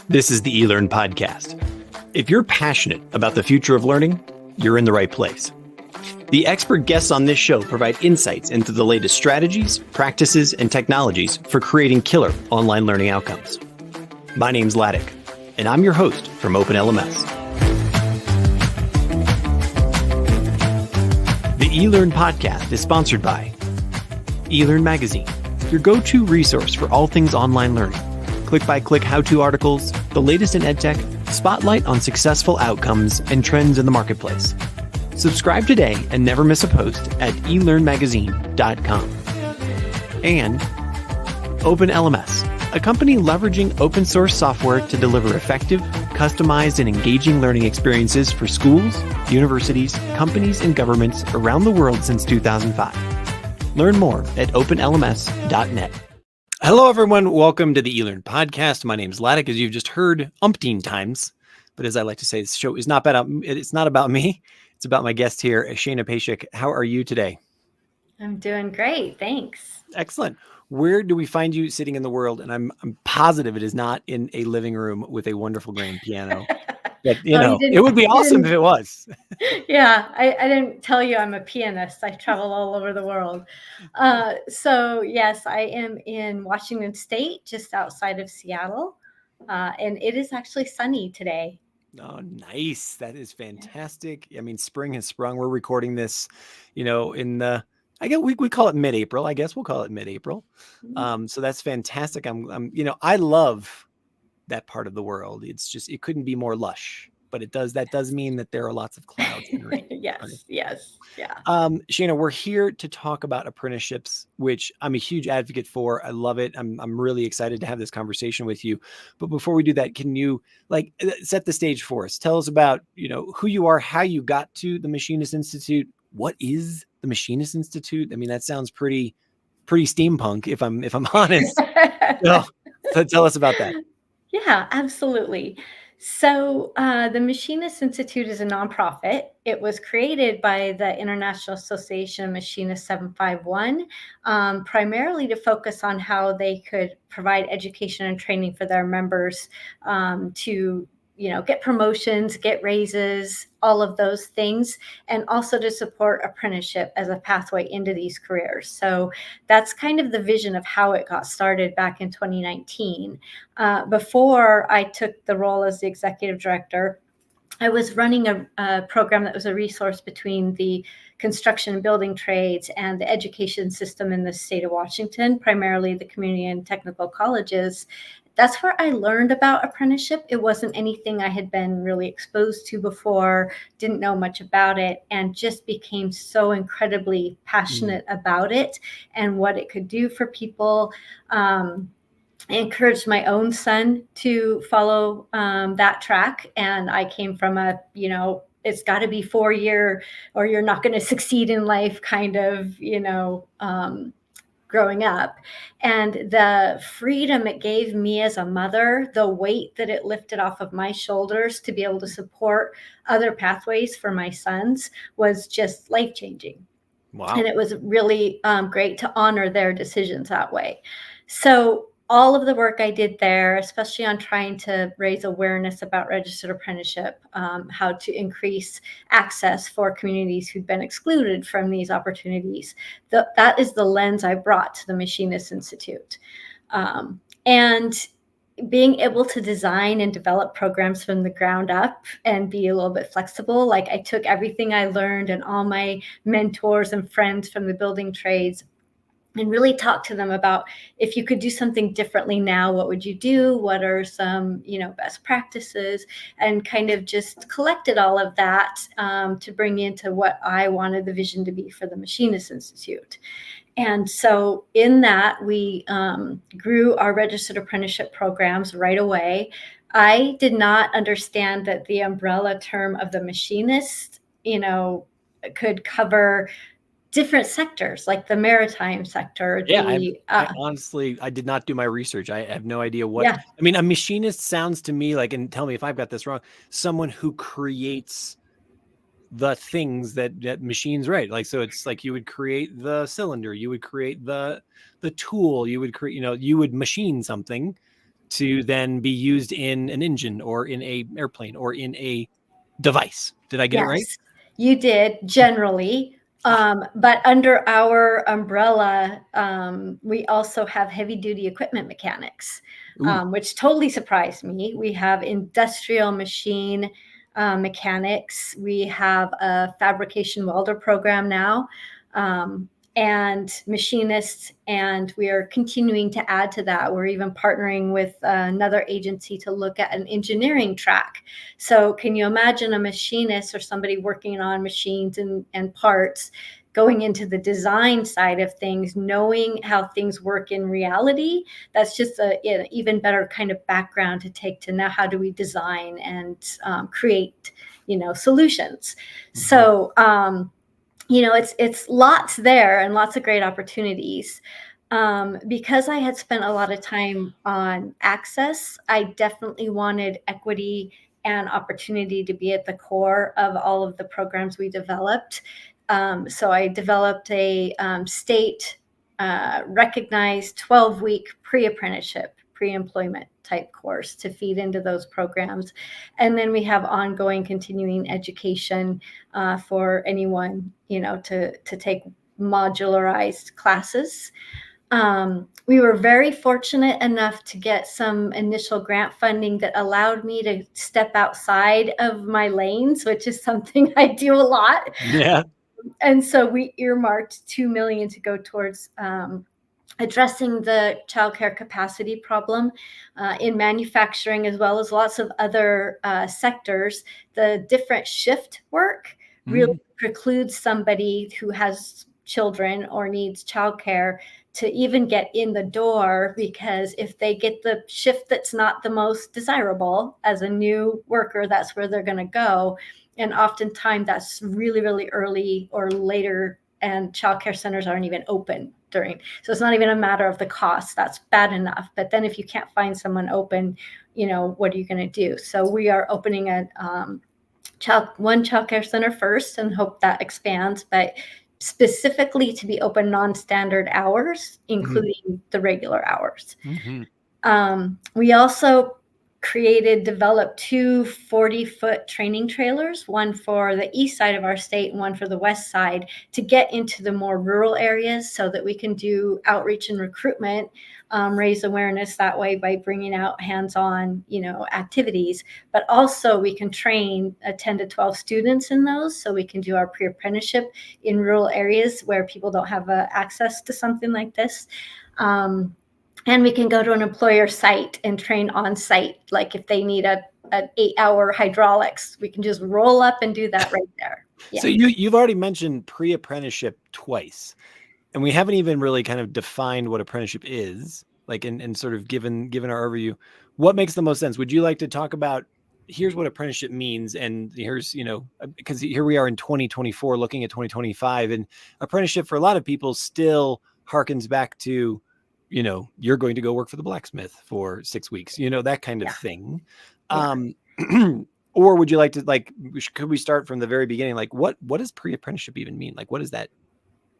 This is the eLearn podcast. If you're passionate about the future of learning, you're in the right place. The expert guests on this show provide insights into the latest strategies, practices, and technologies for creating killer online learning outcomes. My name's Ladek, and I'm your host from Open LMS. The eLearn podcast is sponsored by eLearn Magazine, your go-to resource for all things online learning. Click-by-click how-to articles, the latest in EdTech, spotlight on successful outcomes and trends in the marketplace. Subscribe today and never miss a post at elearnmagazine.com. And Open LMS, a company leveraging open source software to deliver effective, customized, and engaging learning experiences for schools, universities, companies, and governments around the world since 2005. Learn more at openlms.net. Hello, everyone. Welcome to the eLearn podcast. My name is Ladek, as you've just heard umpteen times. But as I like to say, this show is not about me. It's about my guest here, Shana Peschek. How are you today? I'm doing great. Thanks. Excellent. Where do we find you sitting in the world? And I'm positive it is not in a living room with a wonderful grand piano. But, it would be awesome if it was. Yeah, I didn't tell you I'm a pianist. I travel all over the world. So yes, I am in Washington State, just outside of Seattle. And it is actually sunny today. Oh, nice. That is fantastic. I mean, spring has sprung. We're recording this, in I guess we call it mid-April. I guess we'll call it mid-April. So that's fantastic. I love that part of the world. It's just, it couldn't be more lush, but that does mean that there are lots of clouds and rain. Yes. Yeah. Shana, we're here to talk about apprenticeships, which I'm a huge advocate for. I love it. I'm really excited to have this conversation with you. But before we do that, can you set the stage for us? Tell us about, who you are, how you got to the Machinists Institute. What is the Machinists Institute? I mean, that sounds pretty steampunk, if I'm honest. So tell us about that. Yeah, absolutely. So the Machinists Institute is a nonprofit. It was created by the International Association of Machinists 751, primarily to focus on how they could provide education and training for their members to get promotions, get raises, all of those things, and also to support apprenticeship as a pathway into these careers. So that's kind of the vision of how it got started back in 2019. Before I took the role as the executive director, I was running a program that was a resource between the construction and building trades and the education system in the state of Washington, primarily the community and technical colleges. That's where I learned about apprenticeship. It wasn't anything I had been really exposed to before, didn't know much about it, and just became so incredibly passionate about it and what it could do for people. I encouraged my own son to follow that track. And I came from it's got to be 4-year or you're not going to succeed in life kind of, growing up. And the freedom it gave me as a mother, the weight that it lifted off of my shoulders to be able to support other pathways for my sons was just life-changing. Wow. And it was really great to honor their decisions that way. So all of the work I did there, especially on trying to raise awareness about registered apprenticeship, how to increase access for communities who'd been excluded from these opportunities, that is the lens I brought to the Machinists Institute. And being able to design and develop programs from the ground up and be a little bit flexible. Like I took everything I learned and all my mentors and friends from the building trades and really talk to them about if you could do something differently now, what would you do? What are some, best practices? And kind of just collected all of that to bring into what I wanted the vision to be for the Machinists Institute. And so in that, we grew our registered apprenticeship programs right away. I did not understand that the umbrella term of the machinist, could cover different sectors, like the maritime sector. I honestly, I did not do my research. I have no idea what. Yeah. I mean, a machinist sounds to me like, and tell me if I've got this wrong, someone who creates the things that machines write. Like, so it's like you would create the cylinder, you would create the tool, you would create, you would machine something to then be used in an engine or in a airplane or in a device. Did I get it right? Yes, you did generally. But under our umbrella, we also have heavy duty equipment mechanics, which totally surprised me. We have industrial machine mechanics. We have a fabrication welder program now. And machinists, and we are continuing to add to that. We're even partnering with another agency to look at an engineering track. So can you imagine a machinist or somebody working on machines and parts going into the design side of things, knowing how things work in reality? That's just an even better kind of background to take to now how do we design and create, solutions. So, it's lots there and lots of great opportunities. Because I had spent a lot of time on access, I definitely wanted equity and opportunity to be at the core of all of the programs we developed. So I developed a state recognized 12-week pre-apprenticeship, pre-employment type course to feed into those programs. And then we have ongoing continuing education for anyone, to take modularized classes. We were very fortunate enough to get some initial grant funding that allowed me to step outside of my lanes, which is something I do a lot. Yeah. And so we earmarked $2 million to go towards addressing the childcare capacity problem in manufacturing, as well as lots of other sectors. The different shift work really precludes somebody who has children or needs childcare to even get in the door, because if they get the shift that's not the most desirable as a new worker, that's where they're going to go. And oftentimes that's really, really early or later, and childcare centers aren't even open during. So it's not even a matter of the cost. That's bad enough. But then if you can't find someone open, what are you going to do? So we are opening one childcare center first and hope that expands, but specifically to be open non-standard hours, including the regular hours. We also developed two 40-foot training trailers, one for the east side of our state and one for the west side, to get into the more rural areas so that we can do outreach and recruitment, raise awareness that way by bringing out hands-on, activities. But also we can train 10 to 12 students in those, so we can do our pre-apprenticeship in rural areas where people don't have access to something like this. And we can go to an employer site and train on site. Like if they need an 8-hour hydraulics, we can just roll up and do that right there. Yeah. So you've already mentioned pre-apprenticeship twice, and we haven't even really kind of defined what apprenticeship is, like, and sort of given our overview. What makes the most sense? Would you like to talk about, here's what apprenticeship means, and here's, because here we are in 2024 looking at 2025, and apprenticeship for a lot of people still harkens back to, you're going to go work for the blacksmith for 6 weeks, that kind of thing. Yeah. Or would you like to, could we start from the very beginning? Like, what does pre-apprenticeship even mean? Like, what is that?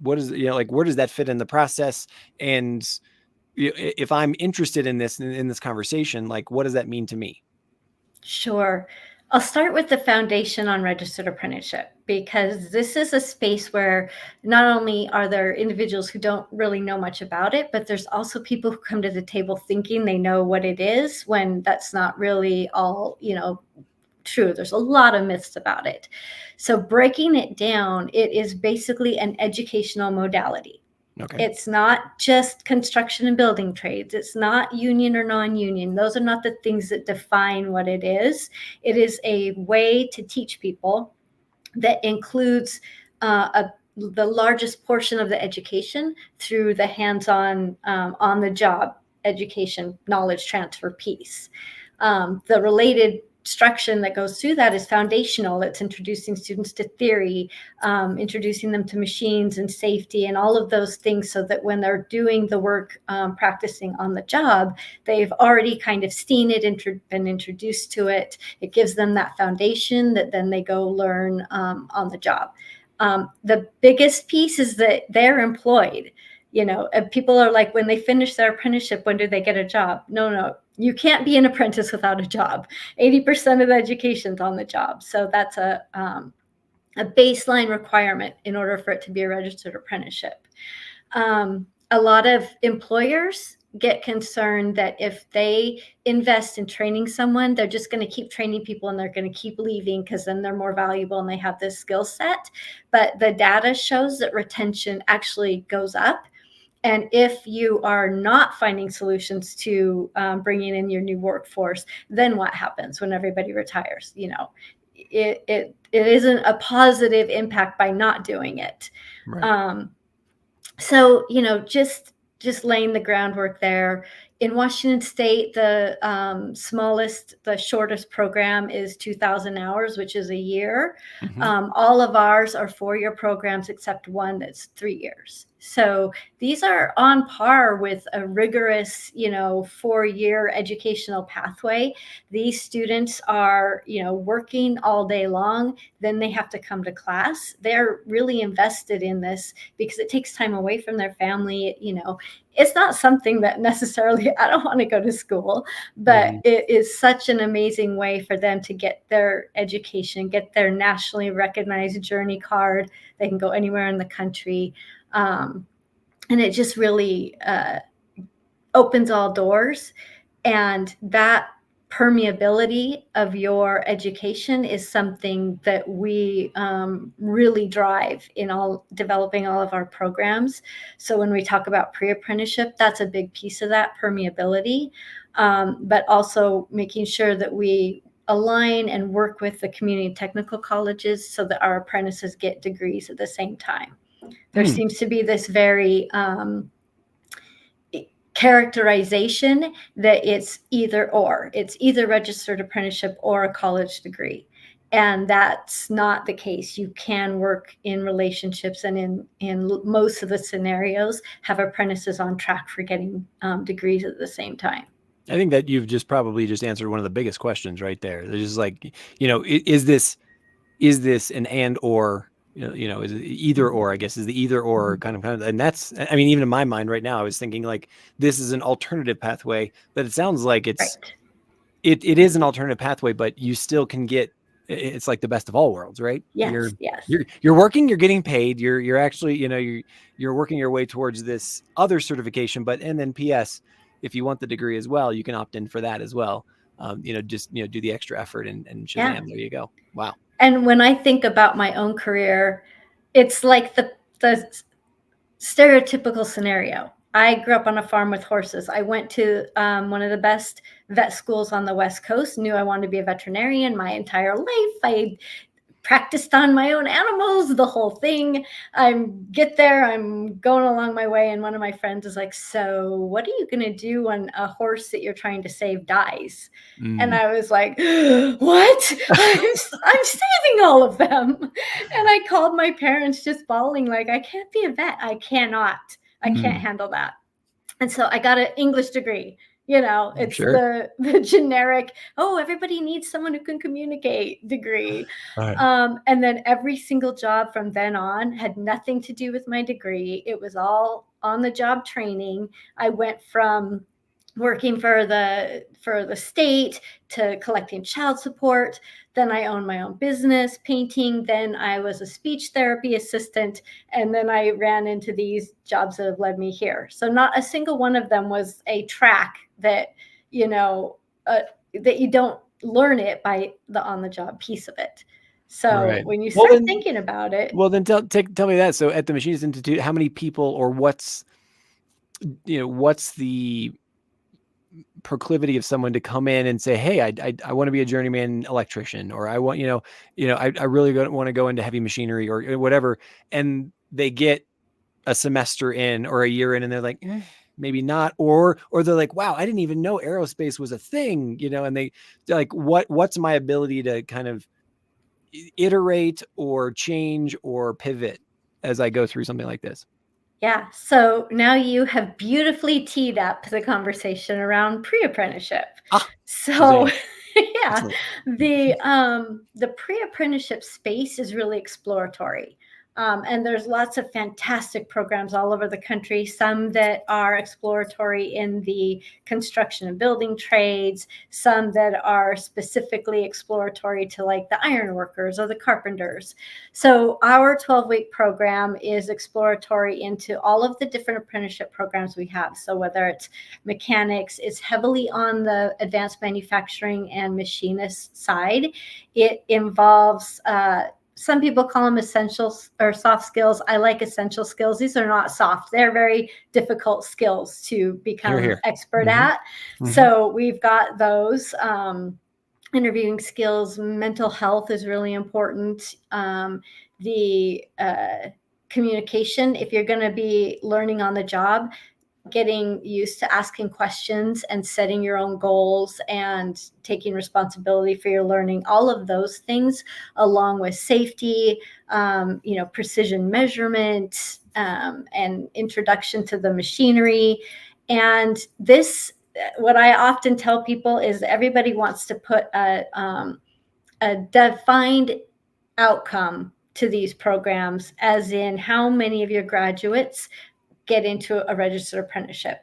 What is, where does that fit in the process? And if I'm interested in this conversation, like, what does that mean to me? Sure. I'll start with the foundation on registered apprenticeship, because this is a space where not only are there individuals who don't really know much about it, but there's also people who come to the table thinking they know what it is, when that's not really all, true. There's a lot of myths about it. So breaking it down, it is basically an educational modality. Okay. It's not just construction and building trades. It's not union or non-union. Those are not the things that define what it is. It is a way to teach people that includes the largest portion of the education through the hands-on, on-the-job education, knowledge transfer piece. The related instruction that goes through that is foundational. It's introducing students to theory, introducing them to machines and safety and all of those things, so that when they're doing the work, practicing on the job, they've already kind of seen it, been introduced to it. It gives them that foundation that then they go learn on the job. The biggest piece is that they're employed. People are like, when they finish their apprenticeship, when do they get a job? No, You can't be an apprentice without a job. 80% of the education's on the job. So that's a baseline requirement in order for it to be a registered apprenticeship. A lot of employers get concerned that if they invest in training someone, they're just going to keep training people and they're going to keep leaving because then they're more valuable and they have this skill set. But the data shows that retention actually goes up. And if you are not finding solutions to bringing in your new workforce, then what happens when everybody retires? You know, it isn't a positive impact by not doing it. Right. So, you know, just laying the groundwork there. In Washington State, the smallest, the shortest program is 2,000 hours, which is a year. All of ours are 4-year programs, except one that's 3 years. So these are on par with a rigorous, you know, 4-year educational pathway. These students are, you know, working all day long. Then they have to come to class. They're really invested in this because it takes time away from their family. You know, it's not something that necessarily I don't want to go to school, but it is such an amazing way for them to get their education, get their nationally recognized journey card. They can go anywhere in the country. And it just really opens all doors. And that permeability of your education is something that we really drive in developing all of our programs. So when we talk about pre-apprenticeship, that's a big piece of that permeability, but also making sure that we align and work with the community technical colleges so that our apprentices get degrees at the same time. There seems to be this very characterization that it's either or. It's either registered apprenticeship or a college degree. And that's not the case. You can work in relationships and in most of the scenarios have apprentices on track for getting degrees at the same time. I think that you've just probably just answered one of the biggest questions right there. There's just like, you know, is this an and or, you know, is it either or, I guess, is the either or kind of, and that's, I mean, even in my mind right now, I was thinking like, this is an alternative pathway, but it sounds like it is an alternative pathway, but you still can get, it's like the best of all worlds, right? Yes. You're working, you're getting paid, you're actually, you know, you're working your way towards this other certification, and then PS, if you want the degree as well, you can opt in for that as well. You know, just, you know, do the extra effort and shazam, there you go. Wow. And when I think about my own career, it's like the stereotypical scenario. I grew up on a farm with horses. I went to one of the best vet schools on the West Coast, knew I wanted to be a veterinarian my entire life. I practiced on my own animals, the whole thing. I'm going along my way, and one of my friends is like, so what are you going to do when a horse that you're trying to save dies? And I was like, what? I'm saving all of them. And I called my parents just bawling, like, I can't be a vet. I can't handle that. And so I got an English degree. You know, it's the generic, oh, everybody needs someone who can communicate degree. And then every single job from then on had nothing to do with my degree. It was all on the job training. I went from working for the state to collecting child support. Then I owned my own business, painting. Then I was a speech therapy assistant. And then I ran into these jobs that have led me here. So not a single one of them was a track that, you know, that you don't learn it by the on-the-job piece of it. So when you start thinking about it. Well, then tell me that. So at the Machinists Institute, how many people, or what's the proclivity of someone to come in and say, hey, I want to be a journeyman electrician, or I want, I really want to go into heavy machinery or whatever. And they get a semester in or a year in and they're like, maybe not. Or they're like, wow, I didn't even know aerospace was a thing, and they're like, what's my ability to kind of iterate or change or pivot as I go through something like this? Yeah. So now you have beautifully teed up the conversation around pre-apprenticeship. So yeah, the pre-apprenticeship space is really exploratory. And there's lots of fantastic programs all over the country, some that are exploratory in the construction and building trades, some that are specifically exploratory to like the iron workers or the carpenters. So our 12-week program is exploratory into all of the different apprenticeship programs we have. So whether it's mechanics, it's heavily on the advanced manufacturing and machinist side. It involves some people call them essentials or soft skills. I like essential skills. These are not soft. They're very difficult skills to become expert at. So we've got those. Interviewing skills, mental health is really important. The communication, if you're going to be learning on the job, getting used to asking questions and setting your own goals and taking responsibility for your learning, all of those things, along with safety, precision measurement, and introduction to the machinery. And this, what I often tell people is everybody wants to put a defined outcome to these programs, as in how many of your graduates get into a registered apprenticeship.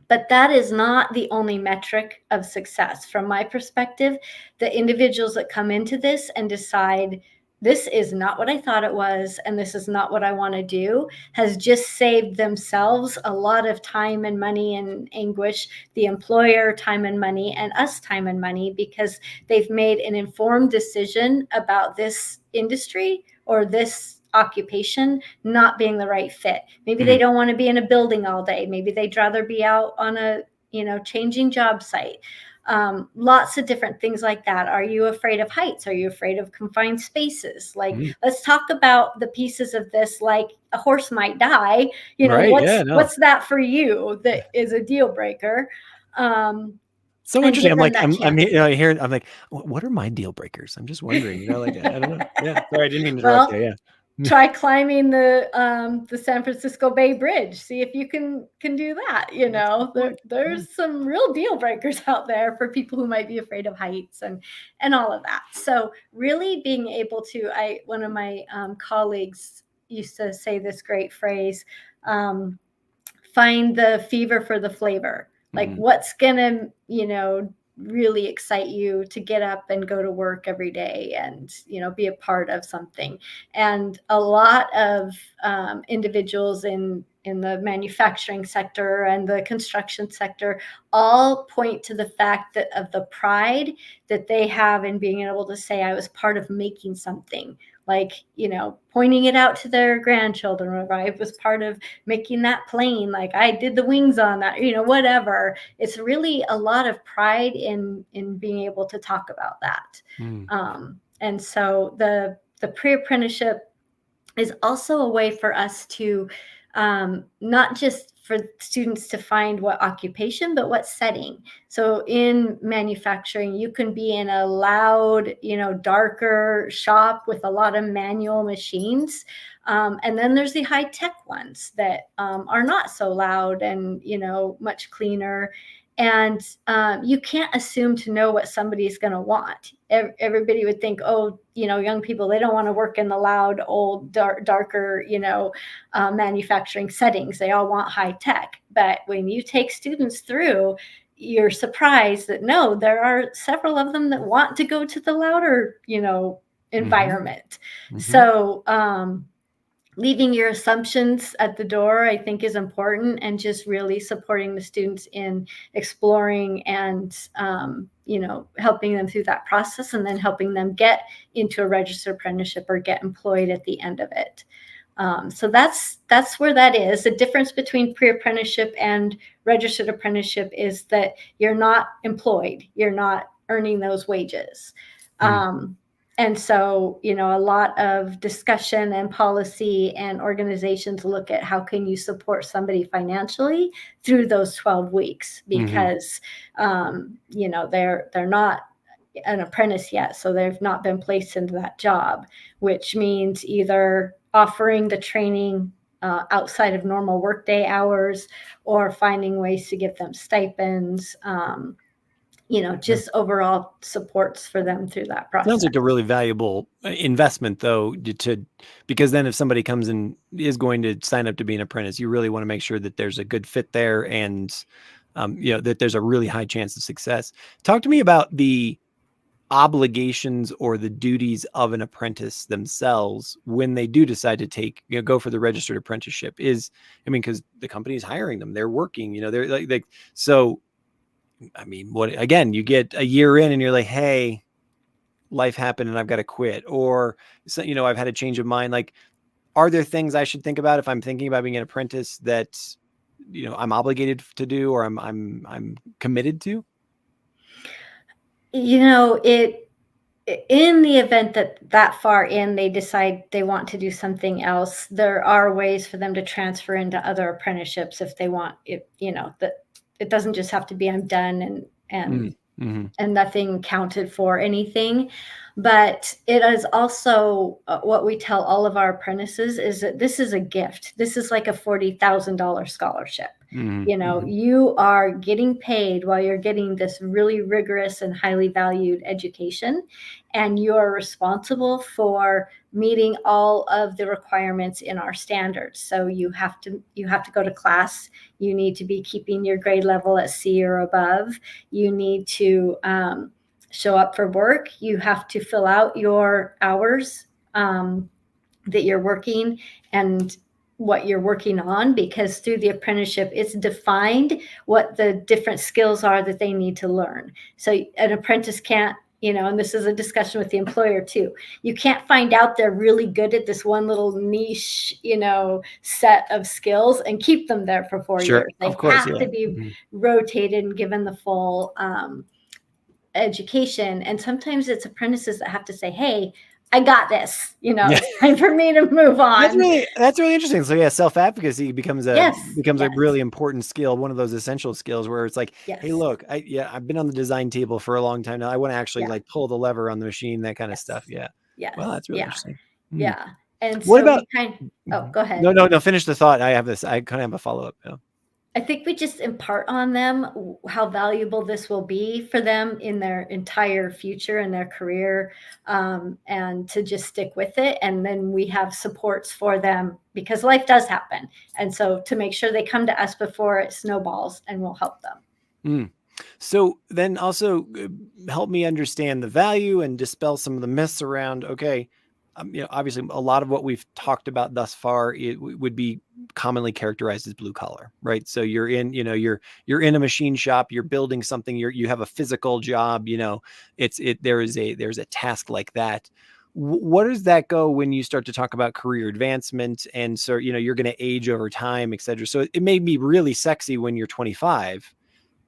But that is not the only metric of success. From my perspective, the individuals that come into this and decide this is not what I thought it was, and this is not what I want to do, has just saved themselves a lot of time and money and anguish, the employer time and money, and us time and money, because they've made an informed decision about this industry or this occupation not being the right fit. Maybe they don't want to be in a building all day. Maybe they'd rather be out on a, changing job site. Lots of different things like that. Are you afraid of heights? Are you afraid of confined spaces? Like, let's talk about the pieces of this, like a horse might die, what's that for you that is a deal breaker? So interesting. I'm hearing, I'm like, what are my deal breakers? I'm just wondering, I don't know. Yeah. Sorry, I didn't mean to interrupt you. Yeah. Try climbing the San Francisco Bay Bridge. See if you can do that. There's some real deal breakers out there for people who might be afraid of heights and all of that. So really being able to, one of my colleagues used to say this great phrase, find the fever for the flavor. Like what's gonna, really excite you to get up and go to work every day and, be a part of something. And a lot of individuals in the manufacturing sector and the construction sector all point to the fact that of the pride that they have in being able to say, I was part of making something. Like, pointing it out to their grandchildren, or I was part of making that plane, like I did the wings on that, whatever. It's really a lot of pride in being able to talk about that. And so the pre-apprenticeship is also a way for us to not just for students to find what occupation, but what setting. So in manufacturing, you can be in a loud, darker shop with a lot of manual machines. And then there's the high-tech ones that are not so loud and, much cleaner. And you can't assume to know what somebody's going to want. Everybody would think, young people, they don't want to work in the loud, old, darker, manufacturing settings. They all want high tech. But when you take students through, you're surprised that no, there are several of them that want to go to the louder, environment. So leaving your assumptions at the door, I think, is important, and just really supporting the students in exploring and, helping them through that process, and then helping them get into a registered apprenticeship or get employed at the end of it. So that's where that is. The difference between pre-apprenticeship and registered apprenticeship is that you're not employed. You're not earning those wages. And so, a lot of discussion and policy and organizations look at how can you support somebody financially through those 12 weeks, because, they're not an apprentice yet. So they've not been placed into that job, which means either offering the training outside of normal workday hours, or finding ways to give them stipends, just overall supports for them through that process. Sounds like a really valuable investment, though, because then if somebody comes and is going to sign up to be an apprentice, you really want to make sure that there's a good fit there and, that there's a really high chance of success. Talk to me about the obligations or the duties of an apprentice themselves when they do decide to go for the registered apprenticeship. Because the company is hiring them, they're working, they're like, so, again, you get a year in and you're like, hey, life happened and I've got to quit, or I've had a change of mind. Like, are there things I should think about if I'm thinking about being an apprentice that I'm obligated to do, or I'm committed to? In the event that far in they decide they want to do something else, there are ways for them to transfer into other apprenticeships if they want it. That it doesn't just have to be I'm done and nothing counted for anything. But it is also what we tell all of our apprentices is that this is a gift. This is like a $40,000 scholarship. You are getting paid while you're getting this really rigorous and highly valued education, and you're responsible for meeting all of the requirements in our standards. So you have to go to class. You need to be keeping your grade level at C or above. You need to show up for work. You have to fill out your hours that you're working and what you're working on, because through the apprenticeship, it's defined what the different skills are that they need to learn. So an apprentice can't, and this is a discussion with the employer too, you can't find out they're really good at this one little niche, set of skills and keep them there for 4 years. They have to be rotated and given the full education. And sometimes it's apprentices that have to say, hey, I got this, it's time for me to move on. That's really interesting. So yeah, self-advocacy becomes a really important skill, one of those essential skills where it's like, hey, look, I've been on the design table for a long time now. I want to actually like pull the lever on the machine, that kind of stuff. Yeah. Yeah. Well, that's really interesting. Yeah. And what so about, go ahead. No, finish the thought. I kind of have a follow-up. Yeah. I think we just impart on them how valuable this will be for them in their entire future and their career, and to just stick with it. And then we have supports for them because life does happen. And so to make sure they come to us before it snowballs, and we'll help them. So then also help me understand the value and dispel some of the myths around, okay, obviously a lot of what we've talked about thus far, it would be commonly characterized as blue collar, right? So you're in, you're in a machine shop, you're building something, you have a physical job, there's a task like that. What does that go when you start to talk about career advancement? And so, you're going to age over time, et cetera. So it may be really sexy when you're 25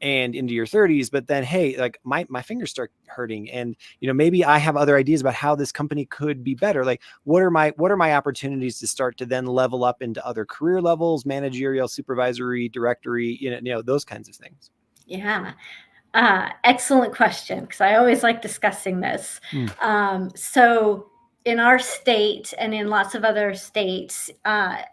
and into your 30s, but then, hey, like my fingers start hurting, and maybe I have other ideas about how this company could be better. Like, what are my opportunities to start to then level up into other career levels, managerial, supervisory, directory, those kinds of things? Yeah. Excellent question, because I always like discussing this. So in our state and in lots of other states,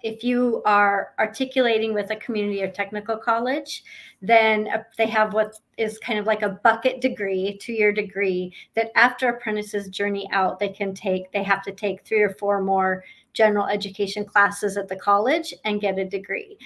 if you are articulating with a community or technical college, then they have what is kind of like a bucket degree, 2-year degree, that after apprentices journey out, they have to take 3 or 4 more general education classes at the college and get a degree.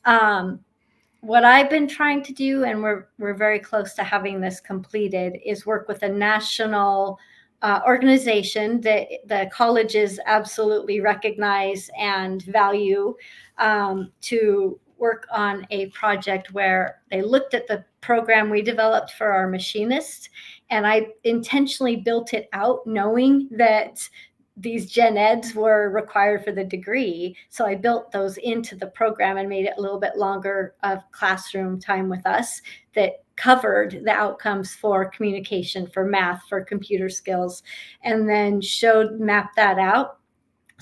What I've been trying to do, and we're very close to having this completed, is work with a national organization that the colleges absolutely recognize and value, to work on a project where they looked at the program we developed for our machinists, and I intentionally built it out knowing that these gen eds were required for the degree. So I built those into the program and made it a little bit longer of classroom time with us that covered the outcomes for communication, for math, for computer skills, and then mapped that out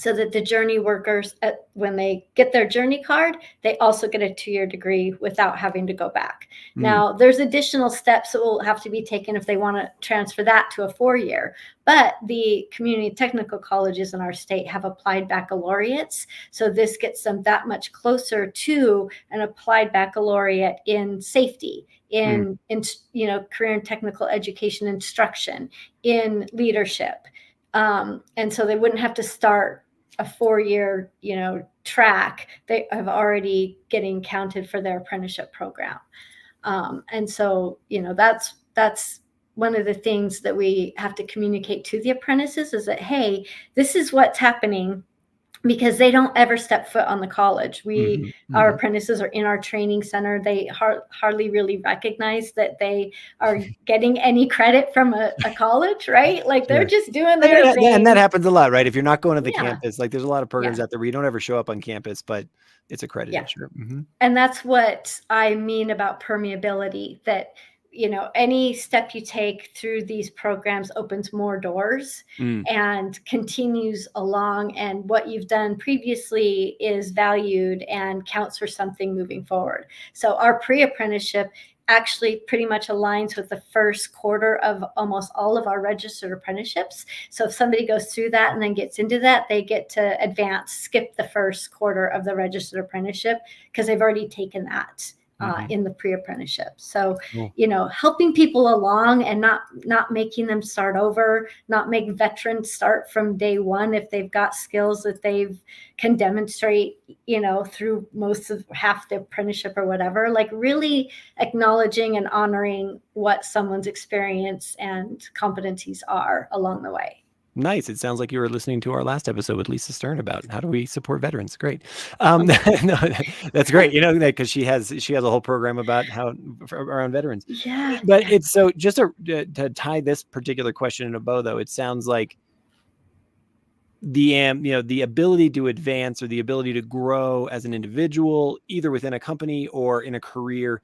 so that the journey workers, when they get their journey card, they also get a 2-year degree without having to go back. Now, there's additional steps that will have to be taken if they want to transfer that to a 4-year. But the community technical colleges in our state have applied baccalaureates. So this gets them that much closer to an applied baccalaureate in safety, in career and technical education instruction, in leadership. And so they wouldn't have to start a 4-year, track. They have already getting counted for their apprenticeship program. And so, that's one of the things that we have to communicate to the apprentices is that, hey, this is what's happening, because they don't ever step foot on the college. Our apprentices are in our training center. They hardly really recognize that they are getting any credit from a college, right? Like they're just doing their thing. And that happens a lot, right? If you're not going to the campus, like there's a lot of programs out there where you don't ever show up on campus, but it's accredited. Sure. And that's what I mean about permeability, that any step you take through these programs opens more doors and continues along, and what you've done previously is valued and counts for something moving forward. So our pre-apprenticeship actually pretty much aligns with the first quarter of almost all of our registered apprenticeships. So if somebody goes through that and then gets into that, they get to skip the first quarter of the registered apprenticeship because they've already taken that. In the pre-apprenticeship. So, helping people along and not making them start over, not make veterans start from day one if they've got skills that can demonstrate, through most of half the apprenticeship or whatever, like really acknowledging and honoring what someone's experience and competencies are along the way. Nice. It sounds like you were listening to our last episode with Lisa Stern about how do we support veterans. Great. No, that's great. Because she has a whole program about around veterans. Yeah. But it's so just to tie this particular question in a bow, though, it sounds like the ability to advance or the ability to grow as an individual, either within a company or in a career,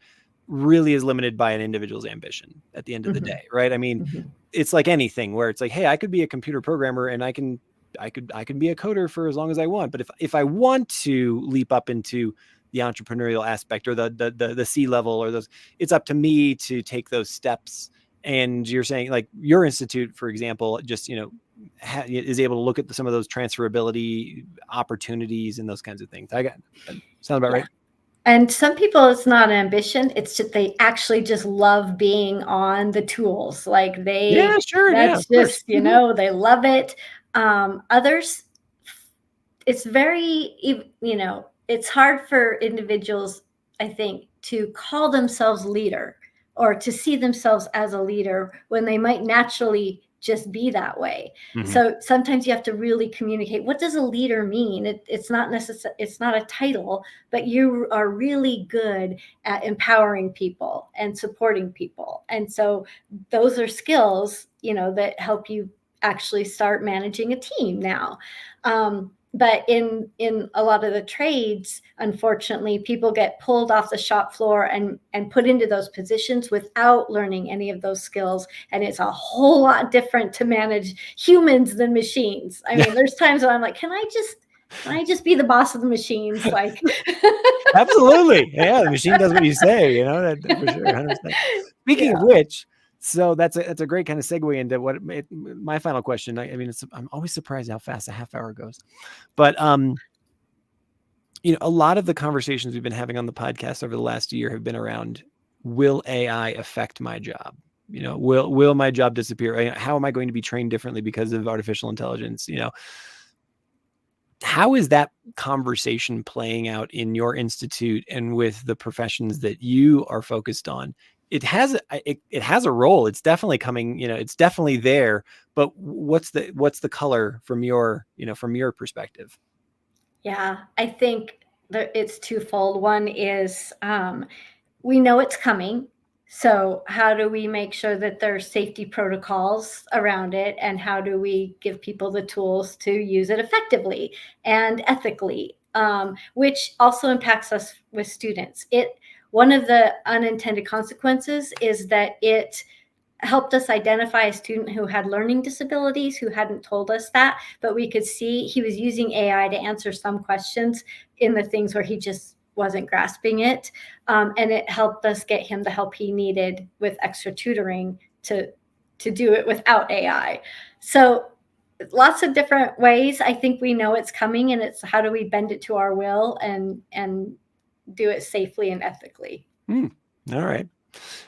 really is limited by an individual's ambition at the end of the day, right? I mean, it's like anything where it's like, hey, I could be a computer programmer and I can be a coder for as long as I want. But if I want to leap up into the entrepreneurial aspect or the C level or those, it's up to me to take those steps. And you're saying like your institute, for example, just, is able to look at some of those transferability opportunities and those kinds of things. Sound about right? And some people, it's not ambition. It's just they actually just love being on the tools. Like they love it. Others, it's very, it's hard for individuals, I think, to call themselves leader or to see themselves as a leader when they might naturally just be that way. So sometimes you have to really communicate, what does a leader mean? It's not necessary. It's not a title, but you are really good at empowering people and supporting people. And so those are skills, that help you actually start managing a team now. But in a lot of the trades, unfortunately, people get pulled off the shop floor and put into those positions without learning any of those skills. And it's a whole lot different to manage humans than machines. I mean, there's times when I'm like, can I just be the boss of the machines? Like, absolutely. Yeah. The machine does what you say, that for sure. 100%. Speaking of which, so that's a great kind of segue into my final question. I mean, I'm always surprised how fast a half hour goes, but a lot of the conversations we've been having on the podcast over the last year have been around, will AI affect my job? Will my job disappear? How am I going to be trained differently because of artificial intelligence? How is that conversation playing out in your institute and with the professions that you are focused on? It has a role. It's definitely coming, it's definitely there, but what's the color from your perspective? Yeah, I think it's twofold. One is, we know it's coming. So how do we make sure that there's safety protocols around it? And how do we give people the tools to use it effectively and ethically, which also impacts us with students. One of the unintended consequences is that it helped us identify a student who had learning disabilities who hadn't told us that, but we could see he was using AI to answer some questions in the things where he just wasn't grasping it. And it helped us get him the help he needed with extra tutoring to do it without AI. So lots of different ways. I think we know it's coming, and it's how do we bend it to our will and do it safely and ethically. All right.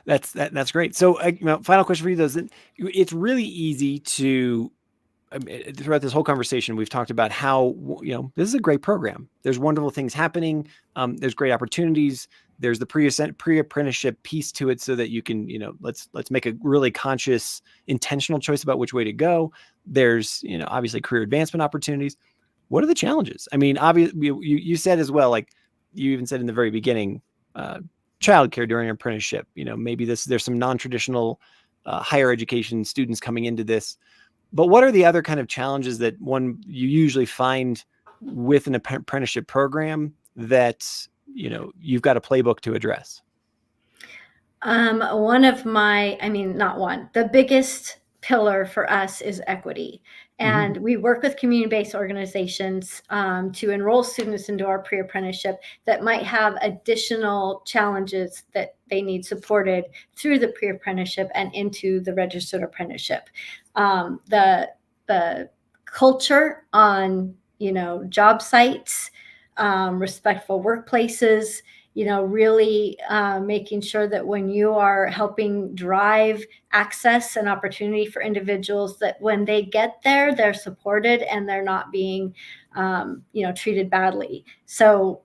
That's great. So final question for you, though, it's really easy to, throughout this whole conversation, we've talked about how, this is a great program. There's wonderful things happening. There's great opportunities. There's the pre-apprenticeship piece to it so that you can, let's make a really conscious, intentional choice about which way to go. There's, obviously career advancement opportunities. What are the challenges? I mean, obviously you said as well, like you even said in the very beginning, childcare during apprenticeship, maybe there's some non-traditional higher education students coming into this. But what are the other kind of challenges that you usually find with an apprenticeship program that, you've got a playbook to address? The biggest pillar for us is equity. And we work with community-based organizations to enroll students into our pre-apprenticeship that might have additional challenges that they need supported through the pre-apprenticeship and into the registered apprenticeship. The culture on, job sites, respectful workplaces, really making sure that when you are helping drive access and opportunity for individuals, that when they get there, they're supported and they're not being, treated badly. So,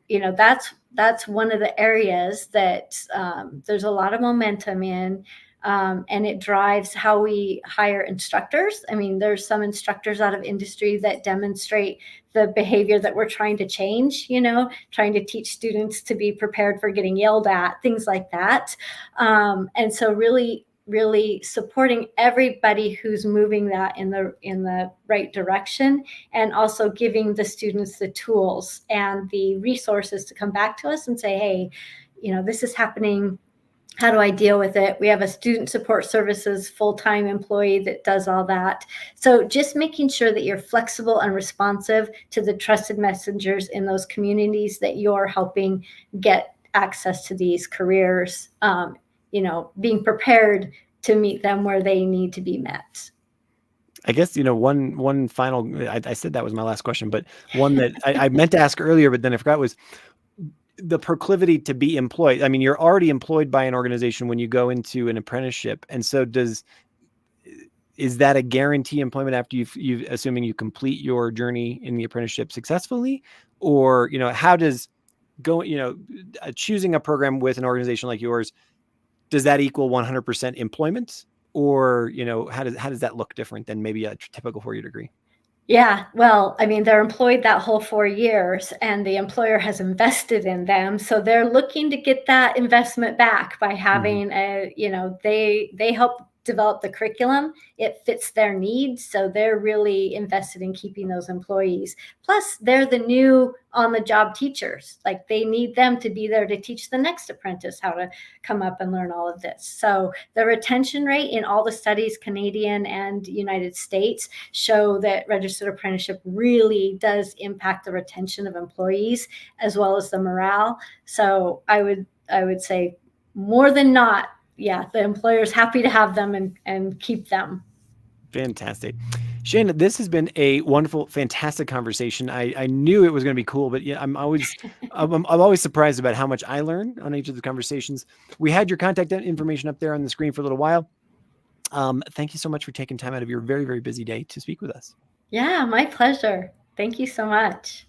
that's one of the areas that there's a lot of momentum in. And it drives how we hire instructors. I mean, there's some instructors out of industry that demonstrate the behavior that we're trying to change, trying to teach students to be prepared for getting yelled at, things like that. And so really supporting everybody who's moving that in the right direction, and also giving the students the tools and the resources to come back to us and say, hey, this is happening. How do I deal with it? We have a student support services full-time employee that does all that. So just making sure that you're flexible and responsive to the trusted messengers in those communities that you're helping get access to these careers, being prepared to meet them where they need to be met. I guess, one final, I said that was my last question, but one that I meant to ask earlier, but then I forgot, was the proclivity to be employed. I mean, you're already employed by an organization when you go into an apprenticeship. And so is that a guarantee employment after you've assuming you complete your journey in the apprenticeship successfully? Or, how does choosing a program with an organization like yours, does that equal 100% employment? Or, how does that look different than maybe a typical 4-year degree? Yeah, well, I mean, they're employed that whole 4 years, and the employer has invested in them. So they're looking to get that investment back by having they help develop the curriculum. It fits their needs. So they're really invested in keeping those employees. Plus, they're the new on-the-job teachers. Like, they need them to be there to teach the next apprentice how to come up and learn all of this. So the retention rate in all the studies, Canadian and United States, show that registered apprenticeship really does impact the retention of employees as well as the morale. So I would say more than not, yeah, the employer's happy to have them and keep them. Fantastic. Shana, this has been a wonderful, fantastic conversation. I knew it was going to be cool, but yeah, I'm always surprised about how much I learn on each of the conversations. We had your contact information up there on the screen for a little while. Thank you so much for taking time out of your very, very busy day to speak with us. Yeah, my pleasure. Thank you so much.